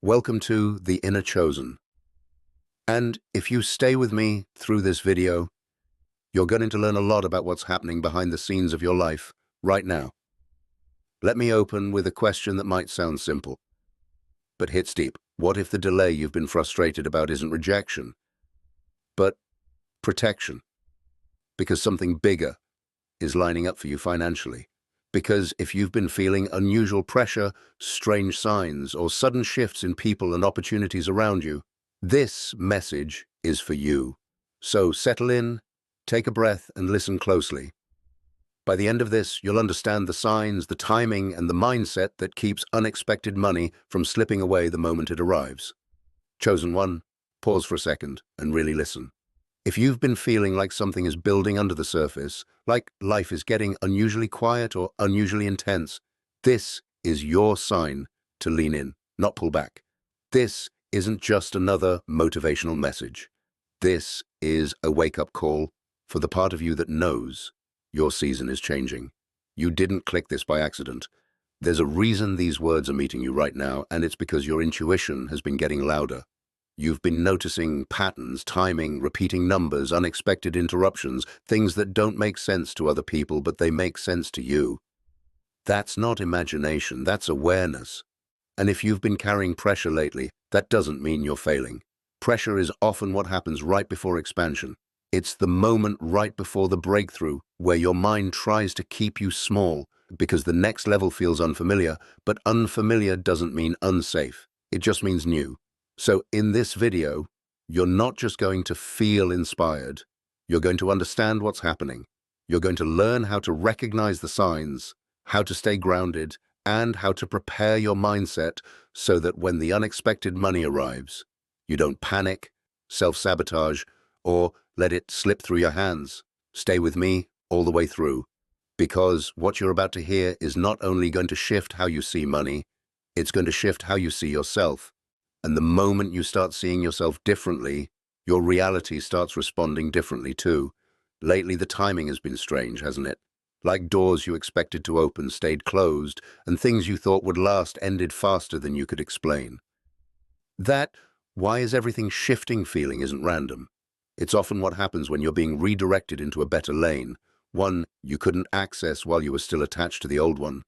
Welcome to The Inner Chosen. And if you stay with me through this video, you're going to learn a lot about what's happening behind the scenes of your life right now. Let me open with a question that might sound simple, but hits deep. What if the delay you've been frustrated about isn't rejection, but protection? Because something bigger is lining up for you financially. Because if you've been feeling unusual pressure, strange signs, or sudden shifts in people and opportunities around you, this message is for you. So settle in, take a breath, and listen closely. By the end of this, you'll understand the signs, the timing, and the mindset that keeps unexpected money from slipping away the moment it arrives. Chosen one, pause for a second and really listen. If you've been feeling like something is building under the surface, like life is getting unusually quiet or unusually intense, this is your sign to lean in, not pull back. This isn't just another motivational message. This is a wake-up call for the part of you that knows your season is changing. You didn't click this by accident. There's a reason these words are meeting you right now, and it's because your intuition has been getting louder. You've been noticing patterns, timing, repeating numbers, unexpected interruptions, things that don't make sense to other people, but they make sense to you. That's not imagination, that's awareness. And if you've been carrying pressure lately, that doesn't mean you're failing. Pressure is often what happens right before expansion. It's the moment right before the breakthrough where your mind tries to keep you small because the next level feels unfamiliar, but unfamiliar doesn't mean unsafe. It just means new. So in this video, you're not just going to feel inspired, you're going to understand what's happening. You're going to learn how to recognize the signs, how to stay grounded, and how to prepare your mindset so that when the unexpected money arrives, you don't panic, self-sabotage, or let it slip through your hands. Stay with me all the way through, because what you're about to hear is not only going to shift how you see money, it's going to shift how you see yourself. And the moment you start seeing yourself differently, your reality starts responding differently too. Lately, the timing has been strange, hasn't it? Like doors you expected to open stayed closed, and things you thought would last ended faster than you could explain. That "why is everything shifting" feeling isn't random. It's often what happens when you're being redirected into a better lane, one you couldn't access while you were still attached to the old one.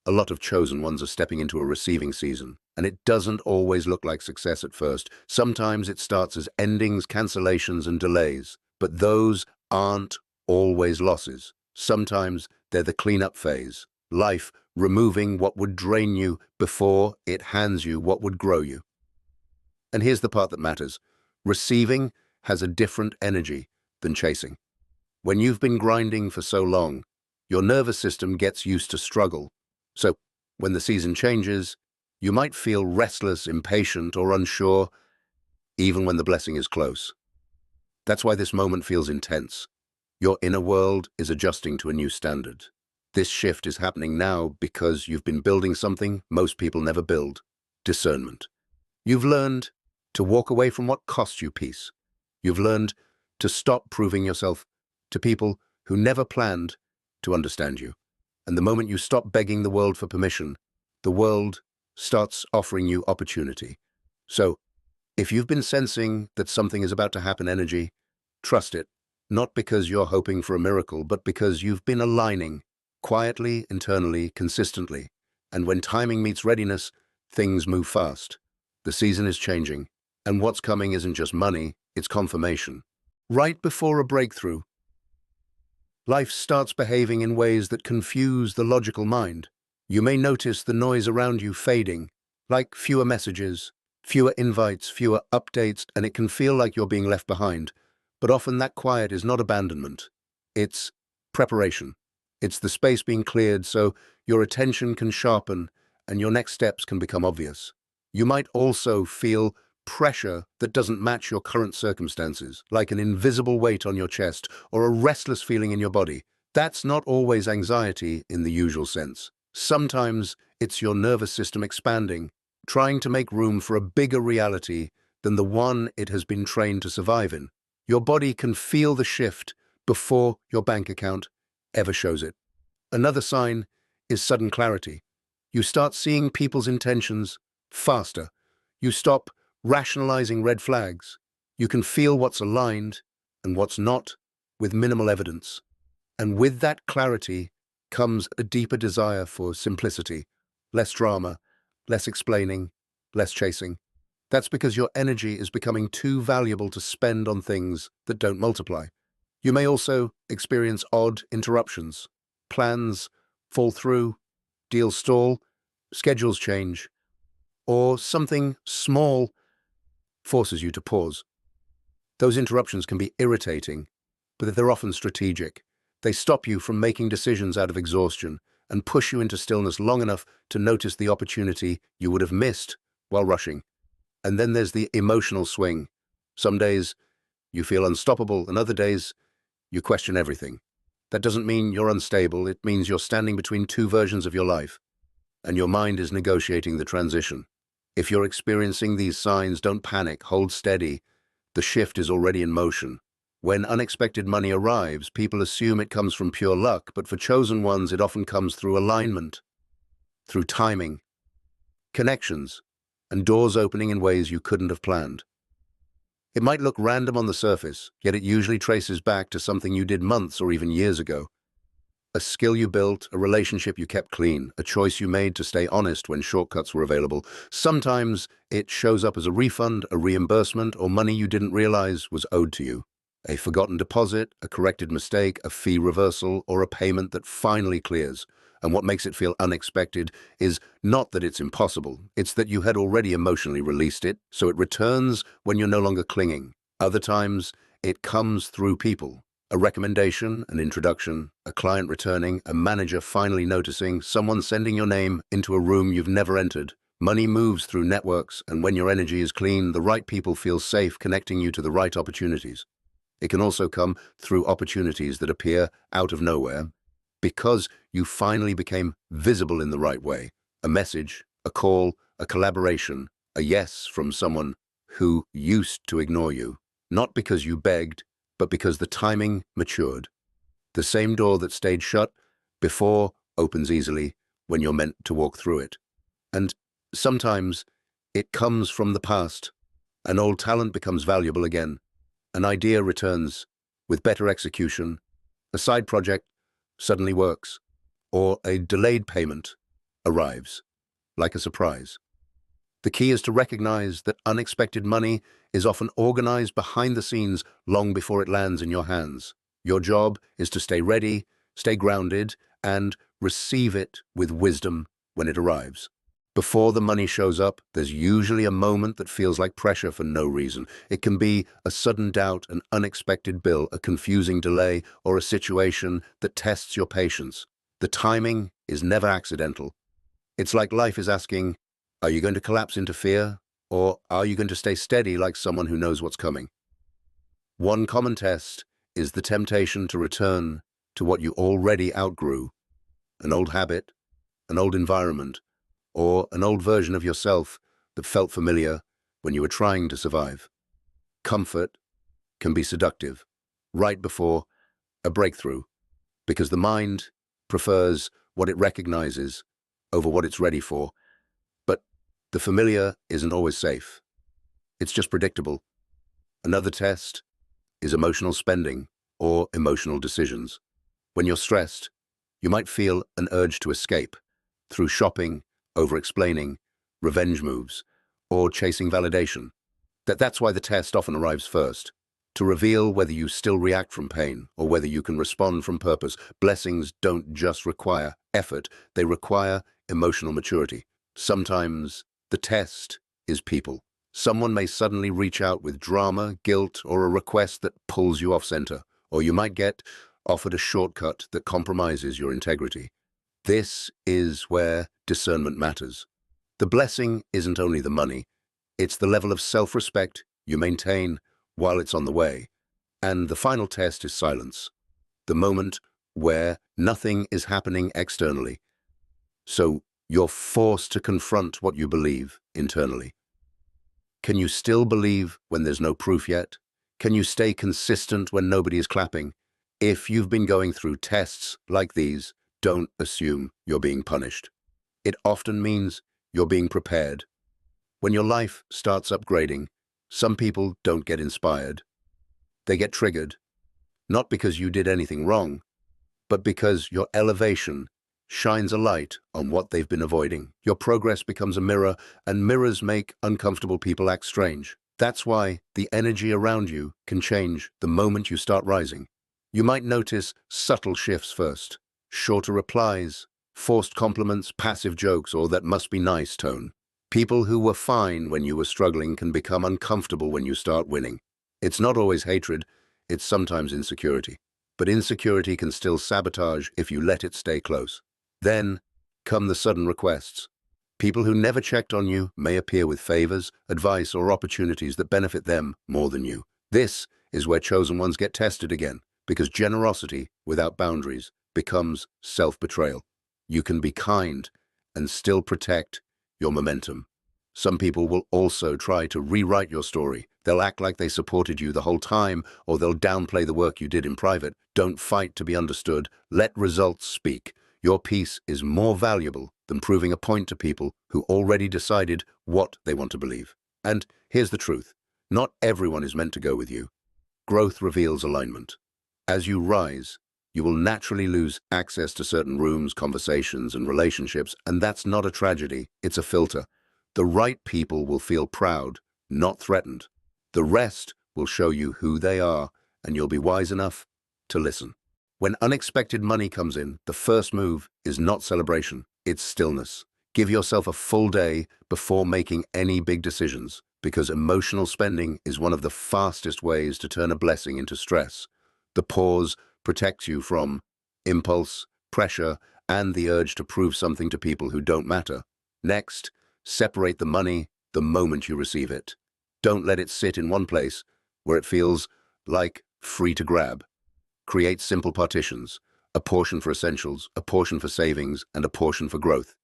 A lot of chosen ones are stepping into a receiving season, and it doesn't always look like success at first. Sometimes it starts as endings, cancellations, and delays, but those aren't always losses. Sometimes they're the cleanup phase, life removing what would drain you before it hands you what would grow you. And here's the part that matters. Receiving has a different energy than chasing. When you've been grinding for so long, your nervous system gets used to struggle. So, when the season changes, you might feel restless, impatient, or unsure, even when the blessing is close. That's why this moment feels intense. Your inner world is adjusting to a new standard. This shift is happening now because you've been building something most people never build: discernment. You've learned to walk away from what costs you peace. You've learned to stop proving yourself to people who never planned to understand you. And the moment you stop begging the world for permission, the world starts offering you opportunity. So, if you've been sensing that something is about to happen energy, trust it, not because you're hoping for a miracle, but because you've been aligning quietly, internally, consistently. And when timing meets readiness, things move fast. The season is changing, and what's coming isn't just money, it's confirmation. Right before a breakthrough, life starts behaving in ways that confuse the logical mind. You may notice the noise around you fading, like fewer messages, fewer invites, fewer updates, and it can feel like you're being left behind. But often that quiet is not abandonment. It's preparation. It's the space being cleared so your attention can sharpen and your next steps can become obvious. You might also feel pressure that doesn't match your current circumstances, like an invisible weight on your chest or a restless feeling in your body. That's not always anxiety in the usual sense. Sometimes it's your nervous system expanding, trying to make room for a bigger reality than the one it has been trained to survive in. Your body can feel the shift before your bank account ever shows it. Another sign is sudden clarity. You start seeing people's intentions faster, You stop rationalizing red flags. You can feel what's aligned and what's not with minimal evidence. And with that clarity comes a deeper desire for simplicity, less drama, less explaining, less chasing. That's because your energy is becoming too valuable to spend on things that don't multiply. You may also experience odd interruptions. Plans fall through, deals stall, schedules change, or something small forces you to pause. Those interruptions can be irritating, but they're often strategic. They stop you from making decisions out of exhaustion and push you into stillness long enough to notice the opportunity you would have missed while rushing. And then there's the emotional swing. Some days you feel unstoppable, and other days you question everything. That doesn't mean you're unstable, it means you're standing between two versions of your life, and your mind is negotiating the transition. If you're experiencing these signs, don't panic, hold steady. The shift is already in motion. When unexpected money arrives, people assume it comes from pure luck, but for chosen ones, it often comes through alignment, through timing, connections, and doors opening in ways you couldn't have planned. It might look random on the surface, yet it usually traces back to something you did months or even years ago. A skill you built, a relationship you kept clean, a choice you made to stay honest when shortcuts were available. Sometimes it shows up as a refund, a reimbursement, or money you didn't realize was owed to you. A forgotten deposit, a corrected mistake, a fee reversal, or a payment that finally clears. And what makes it feel unexpected is not that it's impossible, it's that you had already emotionally released it, so it returns when you're no longer clinging. Other times, it comes through people. A recommendation, an introduction, a client returning, a manager finally noticing, someone sending your name into a room you've never entered. Money moves through networks, and when your energy is clean, the right people feel safe connecting you to the right opportunities. It can also come through opportunities that appear out of nowhere because you finally became visible in the right way. A message, a call, a collaboration, a yes from someone who used to ignore you. Not because you begged, but because the timing matured. The same door that stayed shut before opens easily when you're meant to walk through it. And sometimes it comes from the past. An old talent becomes valuable again. An idea returns with better execution. A side project suddenly works, or a delayed payment arrives like a surprise. The key is to recognize that unexpected money is often organized behind the scenes long before it lands in your hands. Your job is to stay ready, stay grounded, and receive it with wisdom when it arrives. Before the money shows up, there's usually a moment that feels like pressure for no reason. It can be a sudden doubt, an unexpected bill, a confusing delay, or a situation that tests your patience. The timing is never accidental. It's like life is asking, are you going to collapse into fear, or are you going to stay steady like someone who knows what's coming? One common test is the temptation to return to what you already outgrew, an old habit, an old environment, or an old version of yourself that felt familiar when you were trying to survive. Comfort can be seductive right before a breakthrough, because the mind prefers what it recognizes over what it's ready for. But the familiar isn't always safe. It's just predictable. Another test is emotional spending or emotional decisions. When you're stressed, you might feel an urge to escape through shopping, over-explaining, revenge moves, or chasing validation. That's why the test often arrives first, to reveal whether you still react from pain or whether you can respond from purpose. Blessings don't just require effort, they require emotional maturity. Sometimes the test is people. Someone may suddenly reach out with drama, guilt, or a request that pulls you off center, or you might get offered a shortcut that compromises your integrity. This is where discernment matters. The blessing isn't only the money, it's the level of self-respect you maintain while it's on the way. And the final test is silence, the moment where nothing is happening externally. So you're forced to confront what you believe internally. Can you still believe when there's no proof yet? Can you stay consistent when nobody is clapping? If you've been going through tests like these, don't assume you're being punished. It often means you're being prepared. When your life starts upgrading, some people don't get inspired. They get triggered, not because you did anything wrong, but because your elevation shines a light on what they've been avoiding. Your progress becomes a mirror, and mirrors make uncomfortable people act strange. That's why the energy around you can change the moment you start rising. You might notice subtle shifts first: shorter replies, forced compliments, passive jokes, or that must be nice tone. People who were fine when you were struggling can become uncomfortable when you start winning. It's not always hatred, it's sometimes insecurity. But insecurity can still sabotage if you let it stay close. Then come the sudden requests. People who never checked on you may appear with favors, advice, or opportunities that benefit them more than you. This is where chosen ones get tested again, because generosity without boundaries becomes self-betrayal. You can be kind and still protect your momentum. Some people will also try to rewrite your story. They'll act like they supported you the whole time, or they'll downplay the work you did in private. Don't fight to be understood. Let results speak. Your peace is more valuable than proving a point to people who already decided what they want to believe. And here's the truth. Not everyone is meant to go with you. Growth reveals alignment. As you rise, you will naturally lose access to certain rooms, conversations, and relationships, and that's not a tragedy, it's a filter. The right people will feel proud, not threatened. The rest will show you who they are, and you'll be wise enough to listen. When unexpected money comes in, the first move is not celebration, it's stillness. Give yourself a full day before making any big decisions, because emotional spending is one of the fastest ways to turn a blessing into stress. The pause protects you from impulse, pressure, and the urge to prove something to people who don't matter. Next, separate the money the moment you receive it. Don't let it sit in one place where it feels like free to grab. Create simple partitions: a portion for essentials, a portion for savings, and a portion for growth.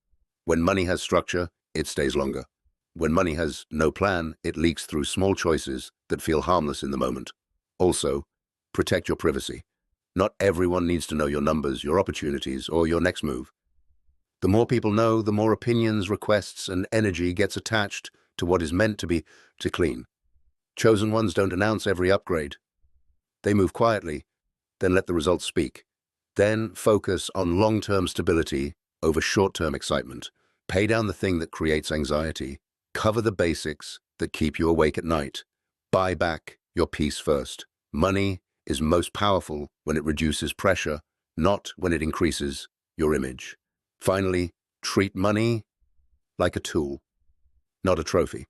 When money has structure, it stays longer. When money has no plan, it leaks through small choices that feel harmless in the moment. Also, protect your privacy. Not everyone needs to know your numbers, your opportunities, or your next move. The more people know, the more opinions, requests, and energy gets attached to what is meant to be clean. Chosen ones don't announce every upgrade. They move quietly, then let the results speak. Then focus on long-term stability over short-term excitement. Pay down the thing that creates anxiety. Cover the basics that keep you awake at night. Buy back your peace first. Money is most powerful when it reduces pressure, not when it increases your image. Finally, treat money like a tool, not a trophy.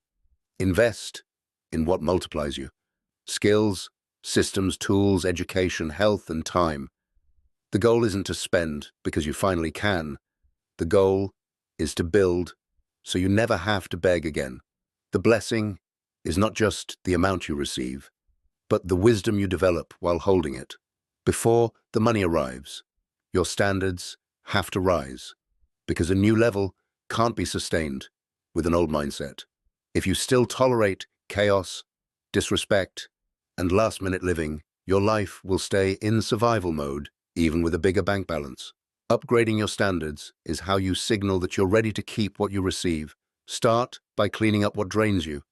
Invest in what multiplies you: skills, systems, tools, education, health, and time. The goal isn't to spend because you finally can. The goal is to build so you never have to beg again. The blessing is not just the amount you receive, but the wisdom you develop while holding it. Before the money arrives, your standards have to rise, because a new level can't be sustained with an old mindset. If you still tolerate chaos, disrespect, and last-minute living, your life will stay in survival mode, even with a bigger bank balance. Upgrading your standards is how you signal that you're ready to keep what you receive. Start by cleaning up what drains you.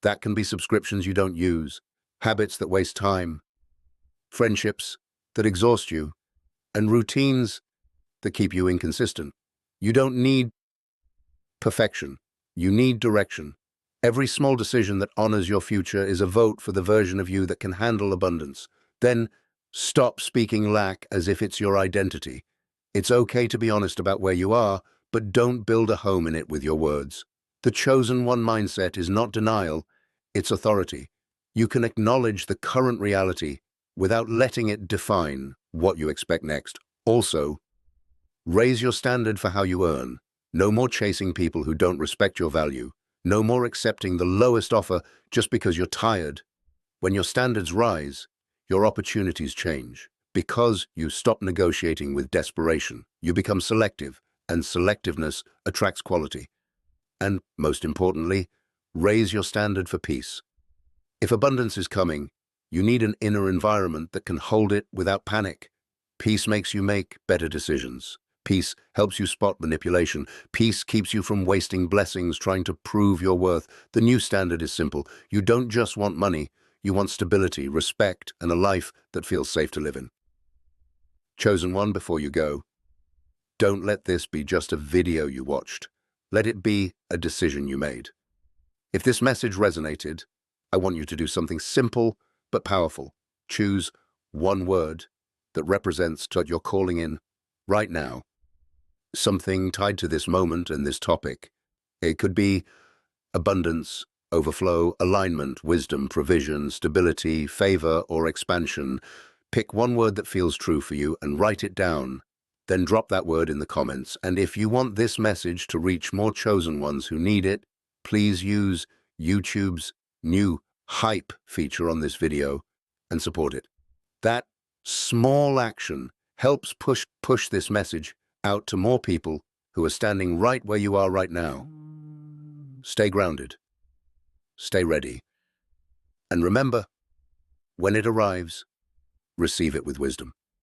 That can be subscriptions you don't use, habits that waste time, friendships that exhaust you, and routines that keep you inconsistent. You don't need perfection. You need direction. Every small decision that honors your future is a vote for the version of you that can handle abundance. Then stop speaking lack as if it's your identity. It's okay to be honest about where you are, but don't build a home in it with your words. The chosen one mindset is not denial, it's authority. You can acknowledge the current reality without letting it define what you expect next. Also, raise your standard for how you earn. No more chasing people who don't respect your value. No more accepting the lowest offer just because you're tired. When your standards rise, your opportunities change. Because you stop negotiating with desperation, you become selective, and selectiveness attracts quality. And, most importantly, raise your standard for peace. If abundance is coming, you need an inner environment that can hold it without panic. Peace makes you make better decisions. Peace helps you spot manipulation. Peace keeps you from wasting blessings trying to prove your worth. The new standard is simple. You don't just want money, you want stability, respect, and a life that feels safe to live in. Chosen one, before you go, don't let this be just a video you watched. Let it be a decision you made. If this message resonated, I want you to do something simple but powerful. Choose one word that represents what you're calling in right now. Something tied to this moment and this topic. It could be abundance, overflow, alignment, wisdom, provision, stability, favor, or expansion. Pick one word that feels true for you and write it down. Then drop that word in the comments. And if you want this message to reach more chosen ones who need it, please use YouTube's new hype feature on this video and support it. That small action helps push this message out to more people who are standing right where you are right now. Stay grounded, stay ready, and remember, when it arrives, receive it with wisdom.